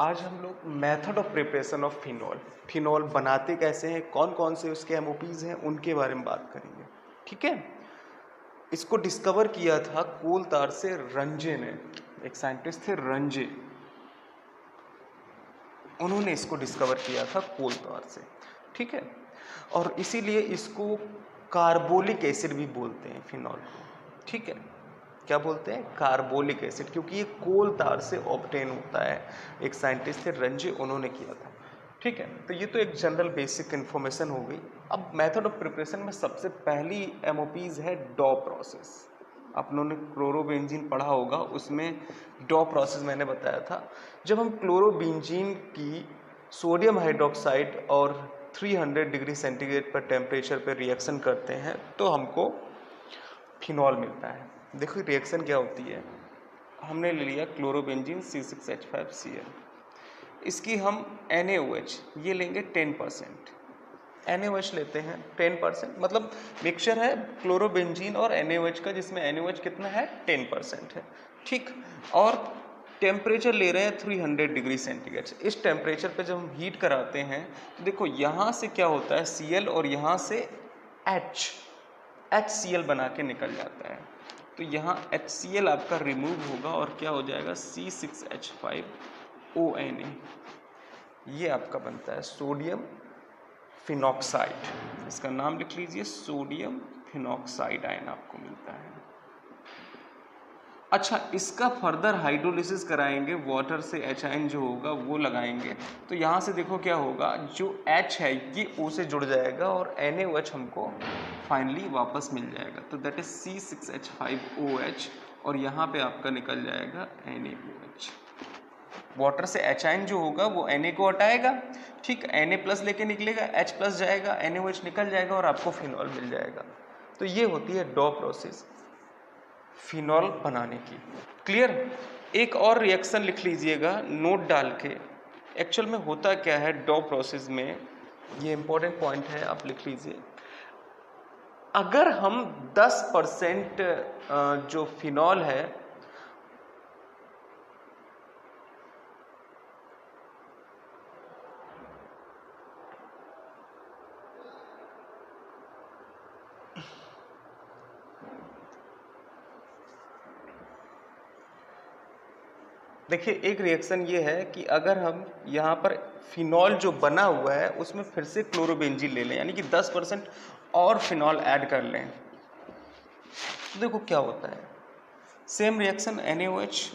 आज हम लोग method of preparation of phenol बनाते कैसे हैं, कौन कौन से उसके एमओपीज हैं, उनके बारे में बात करेंगे। ठीक है। इसको डिस्कवर किया था कोल तार से रंजे ने, एक साइंटिस्ट थे रंजे, उन्होंने इसको डिस्कवर किया था कोल तार से। ठीक है। और इसीलिए इसको कार्बोलिक एसिड भी बोलते हैं फिनॉल को। ठीक है। क्या बोलते हैं? कार्बोलिक एसिड, क्योंकि ये कोल तार से ऑब्टेन होता है। एक साइंटिस्ट थे रंजे, उन्होंने किया था। ठीक है। तो ये तो एक जनरल बेसिक इन्फॉर्मेशन हो गई। अब मेथड ऑफ प्रिपरेशन में सबसे पहली एमओपीज है डॉ प्रोसेस। आपने क्लोरोबेंजीन पढ़ा होगा, उसमें डॉ प्रोसेस मैंने बताया था। जब हम क्लोरोबेंजीन की सोडियम हाइड्रोक्साइड और 300 डिग्री सेंटीग्रेड पर टेम्परेचर पर रिएक्शन करते हैं तो हमको फिनॉल मिलता है। देखो रिएक्शन क्या होती है। हमने ले लिया क्लोरोबेंजीन C6H5Cl, इसकी हम NaOH ये लेंगे 10%। NaOH लेते हैं 10%, मतलब मिक्सचर है क्लोरोबेंजीन और NaOH का, जिसमें NaOH कितना है 10% है। ठीक। और टेम्परेचर ले रहे हैं 300 डिग्री सेंटीग्रेड। इस टेम्परेचर पे जब हम हीट कराते हैं तो देखो यहाँ से क्या होता है Cl और यहाँ से HCl बना के निकल जाता है। तो यहाँ HCl आपका रिमूव होगा और क्या हो जाएगा C6H5ONa, ये आपका बनता है सोडियम फिनॉक्साइड। इसका नाम लिख लीजिए, सोडियम फिनॉक्साइड आयन आपको मिलता है। अच्छा, इसका फर्दर हाइड्रोलिसिस कराएंगे, वाटर से H आयन जो होगा वो लगाएंगे, तो यहाँ से देखो क्या होगा, जो H है ये O से जुड़ जाएगा और NaOH हमको फाइनली वापस मिल जाएगा। तो दैट इज C6H5OH और यहाँ पे आपका निकल जाएगा NaOH। वाटर से H आयन जो होगा वो Na को हटाएगा, ठीक, Na प्लस लेके निकलेगा, H प्लस जाएगा, NaOH निकल जाएगा और आपको फिनॉल मिल जाएगा। तो ये होती है डॉ प्रोसेस फिनॉल बनाने की। क्लियर? एक और रिएक्शन लिख लीजिएगा नोट डाल के। एक्चुअल में होता क्या है डॉ प्रोसेस में, ये इंपॉर्टेंट पॉइंट है, आप लिख लीजिए। अगर हम 10% जो फिनॉल है देखिए, एक रिएक्शन ये है कि अगर हम यहाँ पर फिनॉल जो बना हुआ है उसमें फिर से क्लोरोबेंजीन ले लें, यानी कि 10% और फिनॉल ऐड कर लें, तो देखो क्या होता है। सेम रिएक्शन NaOH,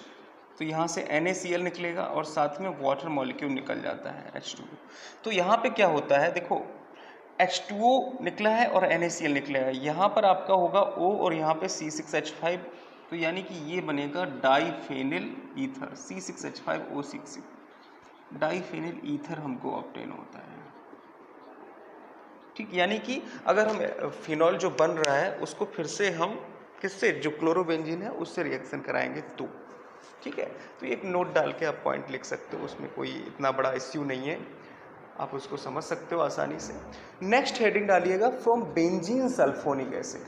तो यहाँ से NaCl निकलेगा और साथ में वाटर मॉलिक्यूल निकल जाता है H2O। तो यहाँ पे क्या होता है, देखो H2O निकला है और NaCl निकला है, यहाँ पर आपका होगा O और यहाँ पे C6H5, तो यानी कि ये बनेगा diphenyl ether, C6H5O6, diphenyl ether हमको ऑब्टेन होता है। ठीक, यानी कि अगर हम फिनॉल जो बन रहा है उसको फिर से हम किससे, जो क्लोरोबेंजीन है उससे रिएक्शन कराएंगे तो। ठीक है। तो एक नोट डाल के आप पॉइंट लिख सकते हो, उसमें कोई इतना बड़ा इश्यू नहीं है, आप उसको समझ सकते हो आसानी से। नेक्स्ट हेडिंग डालिएगा from benzene sulphonic acid.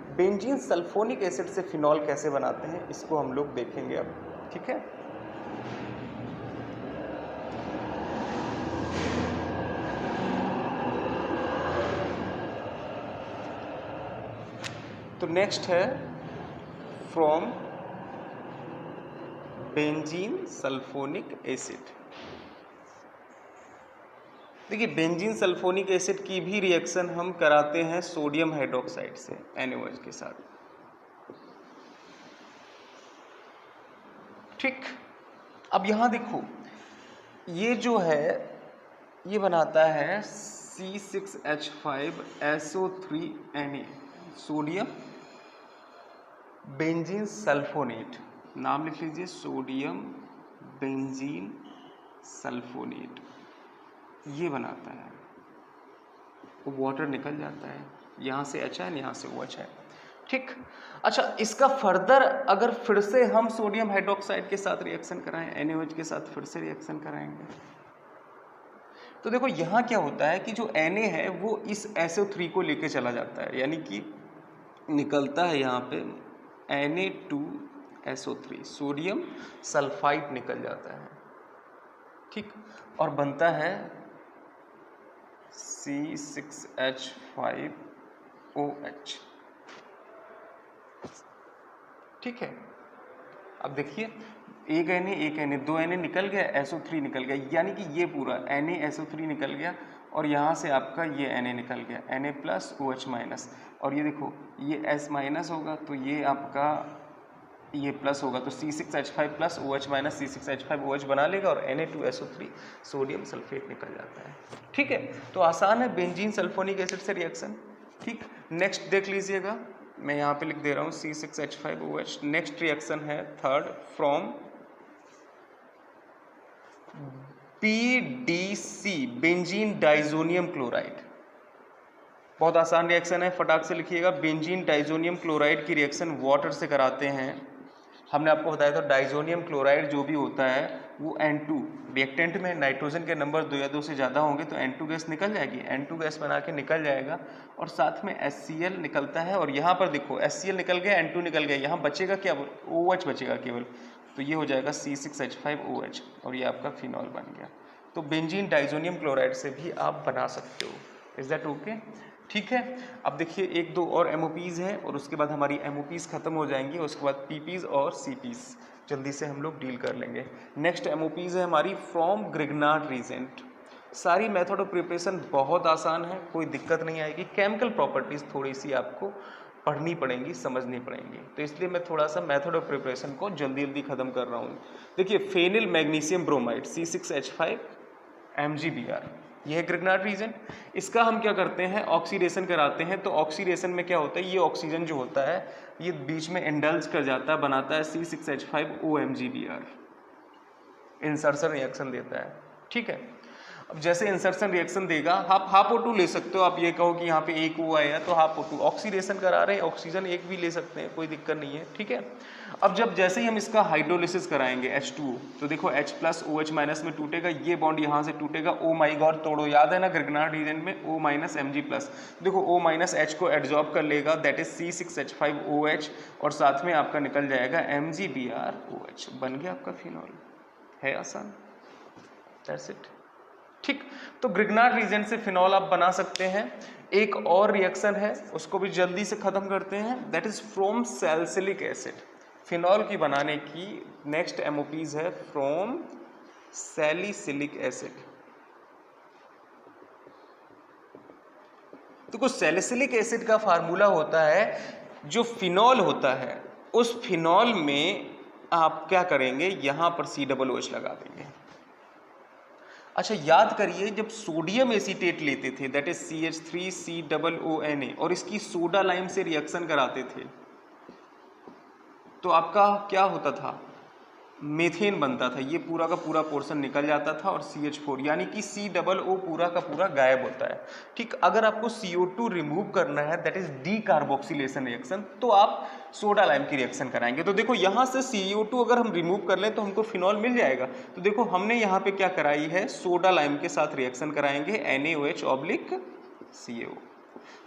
Benzene sulphonic acid से फिनॉल कैसे बनाते हैं इसको हम लोग देखेंगे अब। ठीक है। तो नेक्स्ट है फ्रॉम बेंजीन सल्फोनिक एसिड। देखिए, बेंजीन सल्फोनिक एसिड की भी रिएक्शन हम कराते हैं सोडियम हाइड्रोक्साइड से NaOH के साथ। ठीक। अब यहाँ देखो, ये जो है ये बनाता है C6H5SO3Na, सोडियम बेंजीन सल्फोनेट, नाम लिख लीजिए सोडियम बेंजीन सल्फोनेट, ये बनाता है। वो वाटर निकल जाता है, यहाँ से H है, यहाँ से OH है। ठीक। अच्छा, इसका फर्दर अगर फिर से हम सोडियम हाइड्रोक्साइड के साथ रिएक्शन कराएं, NaOH के साथ फिर से रिएक्शन कराएंगे, तो देखो यहाँ क्या होता है कि जो Na है वो इस SO3 को लेके चला जाता है, यानी कि निकलता है यहाँ पे Na2SO3, सोडियम सल्फाइड निकल जाता है। ठीक, और बनता है C6H5OH। ठीक है, अब देखिए एक Na दो Na निकल गया, SO3 निकल गया, यानी कि ये पूरा NaSO3 निकल गया और यहाँ से आपका ये Na निकल गया, Na प्लस OH माइनस, और ये देखो ये S माइनस होगा तो ये आपका ये प्लस होगा, तो C6H5 plus OH minus C6H5OH बना लेगा और Na2SO3 सोडियम सल्फेट निकल जाता है। ठीक है, तो आसान है बेंजीन सल्फोनिक एसिड से रिएक्शन। ठीक, नेक्स्ट देख लीजिएगा, मैं यहाँ पे लिख दे रहा हूँ C6H5OH। नेक्स्ट रिएक्शन है third, from BDC benzene diazonium chloride. बहुत आसान रिएक्शन है, फटाक से लिखिएगा। बेंजीन डाइजोनियम क्लोराइड की रिएक्शन वाटर से कराते हैं। हमने आपको बताया था डाइजोनियम क्लोराइड जो भी होता है वो N2 रिएक्टेंट में नाइट्रोजन के नंबर 2 या 2 से ज़्यादा होंगे तो N2 गैस निकल जाएगी, N2 गैस बना के निकल जाएगा और साथ में HCl निकलता है। और यहाँ पर देखो HCl निकल गया, N2 निकल गया, यहाँ बचेगा क्या, OH बचेगा केवल, तो ये हो जाएगा C6H5OH और ये आपका फिनॉल बन गया। तो बेंजीन डाइजोनियम क्लोराइड से भी आप बना सकते हो। Is that okay? ठीक है, अब देखिए एक दो और MOPs हैं और उसके बाद हमारी MOPs खत्म हो जाएंगी, उसके बाद PPs और CPs जल्दी से हम लोग डील कर लेंगे। नेक्स्ट MOPs है हमारी फ्रॉम ग्रिग्नार्ड रीजेंट। सारी मेथड ऑफ प्रिपरेशन बहुत आसान है, कोई दिक्कत नहीं आएगी। केमिकल प्रॉपर्टीज थोड़ी सी आपको पढ़नी पड़ेंगी, समझनी पड़ेंगी, तो इसलिए मैं थोड़ा सा मेथड ऑफ प्रिपरेशन को जल्दी जल्दी खत्म कर रहा हूँ। देखिए phenyl magnesium bromide C6H5 MgBr, यह है ग्रिग्नार्ड रीजेंट। इसका हम क्या करते हैं, ऑक्सीडेशन कराते हैं। तो ऑक्सीडेशन में क्या होता है, ये ऑक्सीजन जो होता है ये बीच में इंडल्ज कर जाता है, बनाता है C6H5OMgBr, इंसर्शन रिएक्शन देता है। ठीक है, अब जैसे इंसर्शन रिएक्शन देगा, आप हाफ O2 ले सकते हो। आप ये कहो कि यहाँ पे एक O आया तो हाफ O2, ऑक्सीडेशन करा रहे हैं ऑक्सीजन एक भी ले सकते हैं, कोई दिक्कत नहीं है। ठीक है, अब जब जैसे ही हम इसका हाइड्रोलिसिस कराएंगे H2O, तो देखो H प्लस OH माइनस में टूटेगा, ये बॉन्ड यहाँ से टूटेगा, ओ माई गॉड तोड़ो, याद है ना ग्रिग्नार्ड रीजन में O माइनस Mg प्लस, देखो O माइनस H को एड्जॉर्ब कर लेगा, दैट इज C6H5OH और साथ में आपका निकल जाएगा MgBrOH, बन गया आपका फिनॉल। है आसान, दैट्स इट। ठीक, तो ग्रिग्नार्ड रीजन से फिनॉल आप बना सकते हैं। एक और रिएक्शन है उसको भी जल्दी से खत्म करते हैं, that is from salicylic acid. Phenol की बनाने की नेक्स्ट MOPs है फ्रॉम सैलिसिलिक एसिड। तो कुछ सैलिसिलिक एसिड का फार्मूला होता है, जो फिनॉल होता है उस फिनॉल में आप क्या करेंगे, यहां पर COOH लगा देंगे। अच्छा याद करिए, जब सोडियम एसीटेट लेते थे दैट इज CH3COONA और इसकी सोडा लाइम से रिएक्शन कराते थे तो आपका क्या होता था, मेथेन बनता था, ये पूरा का पूरा पोर्शन निकल जाता था और CH4 यानी कि COO पूरा का पूरा गायब होता है। ठीक, अगर आपको CO2 रिमूव करना है दैट इज डीकार्बोक्सिलेशन रिएक्शन, तो आप सोडा लाइम की रिएक्शन कराएंगे। तो देखो यहाँ से CO2 अगर हम रिमूव कर लें तो हमको फिनॉल मिल जाएगा। तो देखो हमने यहाँ पे क्या कराई है, सोडा लाइम के साथ रिएक्शन कराएंगे NaOH/CaO।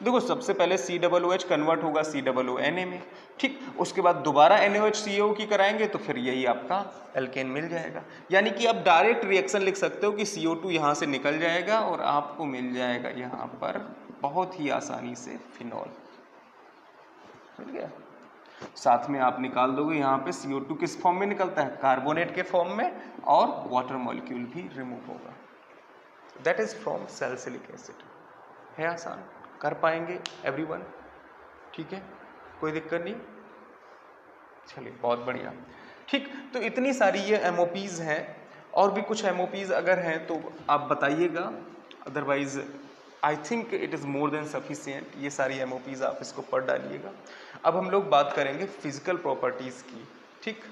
देखो सबसे पहले COOH कन्वर्ट होगा COONA में, ठीक, उसके बाद दोबारा NaOH/CaO की कराएंगे तो फिर यही आपका एल्केन मिल जाएगा। यानी कि आप डायरेक्ट रिएक्शन लिख सकते हो कि CO2 यहाँ से निकल जाएगा और आपको मिल जाएगा यहाँ पर बहुत ही आसानी से फिनॉल। मिल गया, साथ में आप निकाल दोगे यहाँ पे CO2 किस फॉर्म में निकलता है, कार्बोनेट के फॉर्म में, और वाटर मॉलिक्यूल भी रिमूव होगा। That is from salicylic acid. है आसान, कर पाएंगे एवरीवन? ठीक है, कोई दिक्कत नहीं, चलिए बहुत बढ़िया। ठीक, तो इतनी सारी ये MOPs हैं, और भी कुछ MOPs अगर हैं तो आप बताइएगा, otherwise I think it is more than sufficient. ये सारी MOPs आप इसको पढ़ डालिएगा। अब हम लोग बात करेंगे फिजिकल प्रॉपर्टीज़ की। ठीक,